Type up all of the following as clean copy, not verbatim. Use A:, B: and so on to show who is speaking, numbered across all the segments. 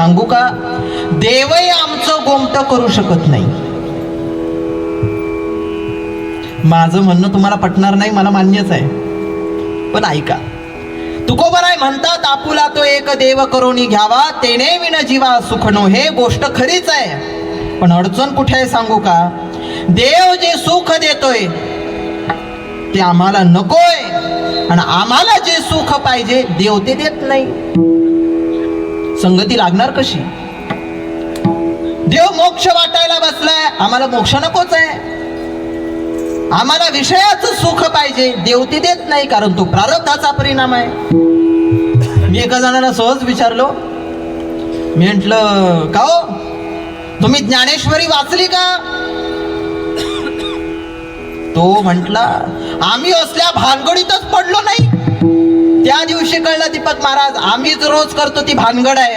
A: सांगू का, देवही आमचं गोमटं करू शकत नाही. माझं म्हणणं तुम्हाला पटणार नाही, मला मान्यच आहे, पण ऐका. तुकोबराय म्हणतात, आपुला तो एक देव करोनी घ्यावा, तेने विन जीवा सुख नो. हे गोष्ट खरीच आहे, पण अडचण कुठे आहे सांगू का, देव जे सुख देतोय ते आम्हाला नकोय, आणि आम्हाला जे सुख पाहिजे देव ते देत नाही. संगती लागणार कशी? देव मोक्ष वाटायला बसलाय, आम्हाला मोक्ष नकोच आहे. आम्हाला विषयाचं सुख पाहिजे, देव ते देत नाही, कारण तो प्रारब्धाचा परिणाम आहे. मी एका जणाला सहज विचारलो, मी म्हटलं, का हो तुम्ही ज्ञानेश्वरी वाचली का? तो म्हटला, आम्ही असल्या भानगडीतच पडलो नाही. त्या दिवशी कळलं दीपक महाराज, आम्हीच रोज करतो ती भानगड आहे.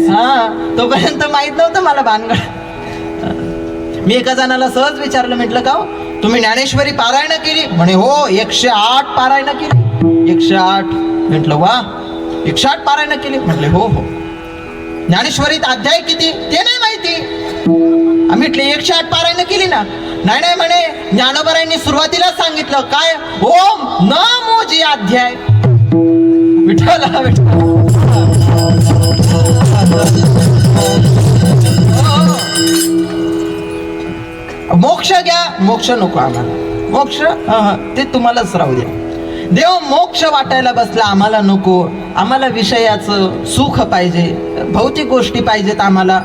A: हा, तोपर्यंत माहित नव्हतं मला भानगड. मी एका जणाला सहज विचारलं, म्हटलं, का हो तुम्ही ज्ञानेश्वरी पारायण केली? म्हणे हो, 108 पारायण केली. 108. म्हटलं वा, 108 पारायण केली? म्हटले हो हो. ज्ञानेश्वरीत अध्याय किती ते नाही माहिती. आम्ही म्हटले 108 पारायण केली ना? नाही नाही म्हणे, ज्ञानोबरायांनी सुरुवातीला सांगितलं काय, ओम न मोजी अध्याय. विठ्ठल मोक्ष घ्या, मोक्ष नको आम्हाला, मोक्ष ते तुम्हालाच राहू द्या. देव मोक्ष वाटायला बसला, आम्हाला नको. आम्हाला विषयाचं सुख पाहिजे, भौतिक गोष्टी पाहिजेत आम्हाला,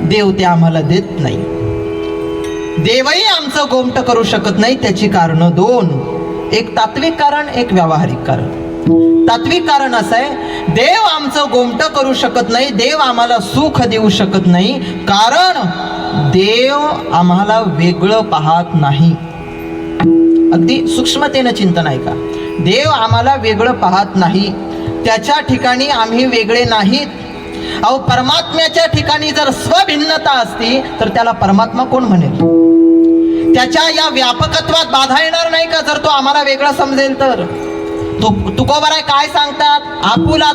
A: देव ते आम्हाला देत नाही. देवही आमचं गोमटं करू शकत नाही. त्याची कारण दोन, एक तात्विक कारण, एक व्यावहारिक कारण. तात्विक कारण असं आहे, देव आमचं गोमटं करू शकत नाही, देव आम्हाला सुख देऊ शकत नाही, कारण देव आम्हाला वेगळं पाहत नाही. अगदी सूक्ष्मतेनं चिंतन आहे का, देव आम्हाला वेगळं पाहत नाही, त्याच्या ठिकाणी आम्ही वेगळे नाहीत. अहो, परमात्म्याच्या ठिकाणी जर स्वभिन्नता असती तर त्याला परमात्मा कोण म्हणेल? त्याच्या या व्यापकत्वात बाधा येणार नाही का जर तो आम्हाला वेगळा समजेल तर? तुकोबराय काय सांगतात, आपुला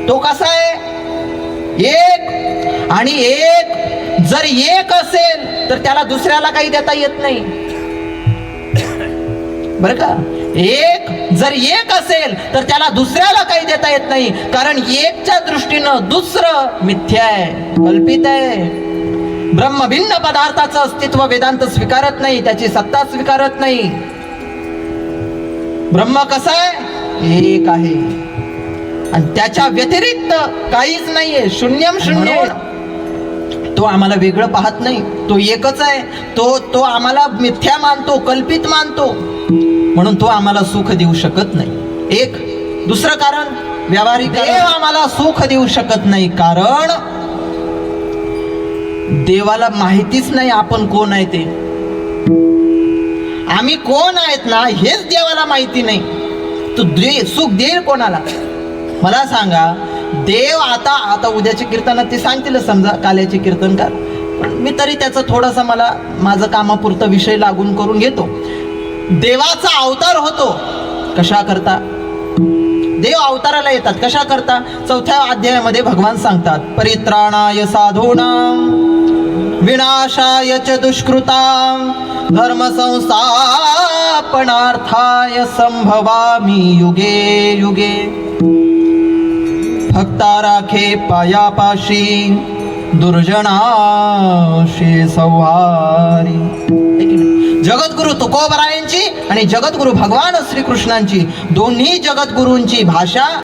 A: तो कसा आहे, एक. आणि एक जर एक असेल तर त्याला दुसऱ्याला काही देता येत नाही, बरं का. एक जर एक असेल तर त्याला दुसऱ्याला काही देता येत नाही, कारण एकच्या दृष्टीनं दुसरं मिथ्या आहे, कल्पित आहे. ब्रह्म भिन्न पदार्थाचं अस्तित्व वेदांत स्वीकारत नाही, त्याची सत्ता स्वीकारत नाही. ब्रह्म कसं आहे, एक आहे, आणि त्याच्या व्यतिरिक्त काहीच नाहीये, शून्यम शून्य. तो आम्हाला वेगळं पाहत नाही, तो एकच आहे. तो आम्हाला मिथ्या मानतो, कल्पित मानतो, म्हणून तो आम्हाला सुख देऊ शकत नाही. एक. दुसरं कारण व्यावहारिक, देव आम्हाला सुख देऊ शकत नाही कारण देवाला माहितीच नाही आपण कोण आहे ते. आम्ही कोण आहेत ना हेच देवाला माहिती नाही. तू सुख देईल कोणाला मला सांगा? देव आता उद्याचे कीर्तनात ते सांगतील, समजा काल्याचे कीर्तनकार, पण मी तरी त्याचं थोडंसं मला माझं कामापुरतं विषय लागून करून घेतो. देवाचा अवतार होतो कशा करता? देव अवताराला येतात कशा करता? 4थ्या अध्यायामध्ये भगवान सांगतात, परित्राणाय साधूनां विनाशाय च दुष्कृतां धर्म संस्थापनार्थाय संभवामि युगे युगे. भक्ता राखे पायापाशी दुर्जनाशी संहारी. जगद्गुरु तुकोबरायांची आणि जगद्गुरु भगवान श्रीकृष्णांची, दोन्ही जगद्गुरूंची भाषा